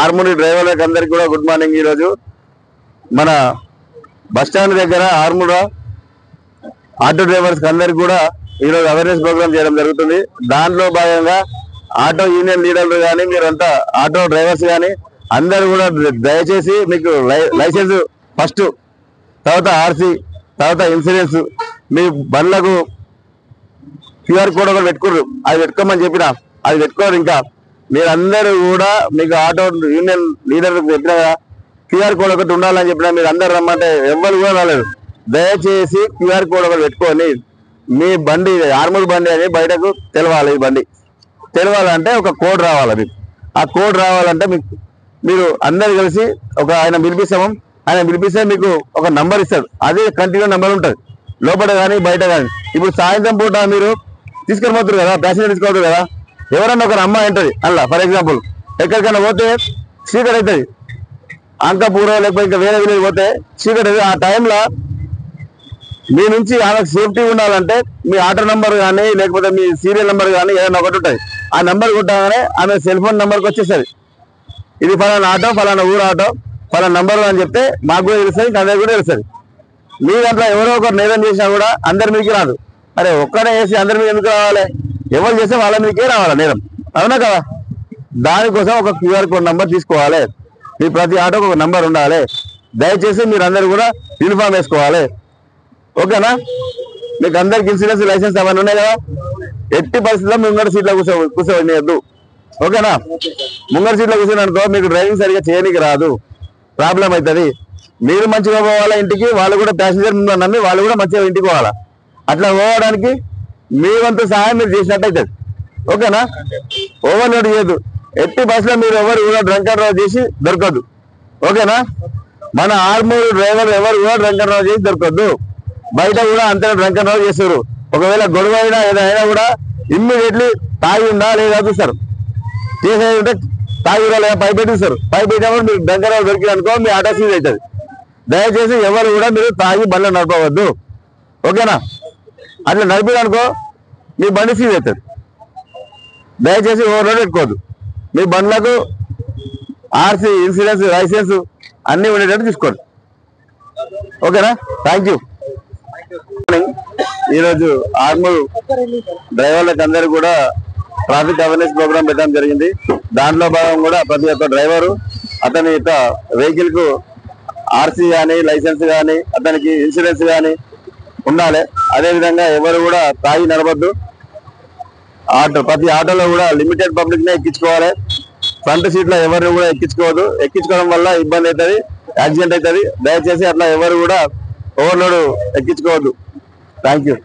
ఆర్మూరి డ్రైవర్లకు అందరికి కూడా గుడ్ మార్నింగ్। ఈరోజు మన బస్ స్టాండ్ దగ్గర ఆర్మూర్ ఆటో డ్రైవర్స్ అందరికి కూడా ఈరోజు అవేర్నెస్ ప్రోగ్రామ్ చేయడం జరుగుతుంది। దాంట్లో భాగంగా ఆటో యూనియన్ లీడర్లు కానీ మీరంతా ఆటో డ్రైవర్స్ కానీ అందరూ కూడా దయచేసి మీకు లైసెన్స్ ఫస్ట్, తర్వాత ఆర్సీ, తర్వాత ఇన్సూరెన్స్, మీ బండ్లకు క్యూఆర్ కోడ్ ఒకటి పెట్టుకోరు, అది పెట్టుకోమని చెప్పిన అది పెట్టుకోరు। ఇంకా మీరందరూ కూడా మీకు ఆటో యూనియన్ లీడర్లకు చెప్పిన క్యూఆర్ కోడ్ ఒకటి ఉండాలని చెప్పినా మీరు అందరు రమ్మంటే ఎవ్వరు కూడా రాలేదు। దయచేసి క్యూఆర్ కోడ్ ఒకటి పెట్టుకొని మీ బండి ఆర్మూర్ బండి అని బయటకు తెలవాలి। ఈ బండి తెలవాలంటే ఒక కోడ్ రావాలి। మీకు ఆ కోడ్ రావాలంటే మీరు అందరు కలిసి ఒక ఆయన పిలిపిస్తాము, ఆయన పిలిపిస్తే మీకు ఒక నంబర్ ఇస్తాడు, అదే కంటిన్యూ నంబర్ ఉంటుంది లోపల కానీ బయట కానీ। ఇప్పుడు సాయంత్రం పూట మీరు తీసుకొని పోతారు కదా, ప్యాసింజర్ తీసుకోవద్దు కదా, ఎవరన్నా ఒక అమ్మాయి ఉంటుంది అలా, ఫర్ ఎగ్జాంపుల్ ఎక్కడికైనా పోతే చీకటి అవుతుంది, అంకపూర లేకపోతే ఇంకా వేరే విలేజ్ పోతే చీకటి అవుతుంది। ఆ టైంలో మీ నుంచి ఆమెకు సేఫ్టీ ఉండాలంటే మీ ఆటో నంబర్ కానీ లేకపోతే మీ సీరియల్ నెంబర్ కానీ ఏదైనా ఒకటి ఉంటుంది, ఆ నెంబర్ కొట్టగానే ఆమె సెల్ ఫోన్ నెంబర్కి వచ్చేస్తుంది, ఇది ఫలానా ఆటో, ఫలానా ఊరు ఆటో, ఫలానా నంబర్ అని చెప్తే మాకు కూడా తెలుస్తుంది, అందరికి కూడా తెలుస్తుంది। మీ దాంట్లో ఎవరో ఒకరు నేరం చేసినా కూడా అందరి మీదకి రాదు, అరే ఒక్కడే వేసి అందరి మీద ఎందుకు రావాలి, ఎవరు చేస్తే వాళ్ళ మీదకే రావాలి నేరం, అవునా కదా? దానికోసం ఒక క్యూఆర్ కోడ్ నంబర్ తీసుకోవాలి, మీ ప్రతి ఆటోకి ఒక నంబర్ ఉండాలి। దయచేసి మీరు అందరు కూడా యూనిఫామ్ వేసుకోవాలి, ఓకేనా? మీకు అందరికి ఇన్సూరెన్స్ లైసెన్స్ అవన్నీ ఉన్నాయి కదా, ఎట్టి పరిస్థితుల్లో ముంగడ సీట్లో కూర్చోవద్దు, ఓకేనా? ముంగడ సీట్లో కూర్చోనుకో మీకు డ్రైవింగ్ సరిగా చేయడానికి రాదు, ప్రాబ్లం అవుతుంది। మీరు మంచిగా పోవాలా ఇంటికి, వాళ్ళు కూడా ప్యాసింజర్ ముందు నమ్మి వాళ్ళు కూడా మంచిగా ఇంటికి పోవాలా, అట్లా పోవడానికి మీ వంతు సహాయం మీరు చేసినట్టు అవుతుంది, ఓకేనా? ఓవర్లోడ్ చేయదు, ఎట్టి బస్సులో మీరు ఎవరు కూడా డ్రంక్ అండ్ డ్రైవ్ చేసి దొరకద్దు, ఓకేనా? మన ఆర్మూర్ డ్రైవర్ ఎవరు కూడా డ్రంక్ అండ్ డ్రైవ్ చేసి దొరకద్దు, బయట కూడా అంతే డ్రంక్ అండ్ డ్రైవ్ చేస్తారు। ఒకవేళ గొడవ అయినా ఏదైనా కూడా ఇమ్మీడియట్లీ తాగి ఉందా లేదా చూస్తారు, చేసేది ఉంటే తాగి లేదా పై పెట్టిస్తారు, పై పెట్టినప్పుడు మీరు డ్రంక్ అండ్ డ్రైవ్ దొరికింది అనుకో మీ ఆటో సీజ్ అవుతుంది। దయచేసి ఎవరు కూడా మీరు తాగి బండ్లు నడపవద్దు, ఓకేనా? అట్లా నడిపిదనుకో మీ బండి సీజ్ అవుతుంది। దయచేసి ఓవర్లోడ్ పెట్టుకోవద్దు, మీ బండ్లకు ఆర్సీ, ఇన్సూరెన్స్, లైసెన్స్ అన్నీ ఉండేటట్టు తీసుకోండి, ఓకేనా? Thank you. ఈరోజు ఆర్మూర్ డ్రైవర్లకు అందరూ కూడా ట్రాఫిక్ అవేర్నెస్ ప్రోగ్రామ్ పెట్టడం జరిగింది। దాంట్లో భాగం కూడా ప్రతి ఒక్క డ్రైవరు అతని యొక్క వెహికల్ కు ఆర్సీ కానీ లైసెన్స్ కానీ అతనికి ఇన్సూరెన్స్ కానీ ఉండాలి। అదేవిధంగా ఎవరు కూడా తాగి నడవద్దు, ప్రతి ఆటోలో కూడా లిమిటెడ్ పబ్లిక్ నే ఎక్కించుకోవాలి, ఫ్రంట్ సీట్ లో ఎవరు కూడా ఎక్కించుకోవద్దు, ఎక్కించుకోవడం వల్ల ఇబ్బంది అవుతుంది, యాక్సిడెంట్ అవుతుంది। దయచేసి అట్లా ఎవరు కూడా ఓవర్లోడ్ ఎక్కించుకోవద్దు। Thank you.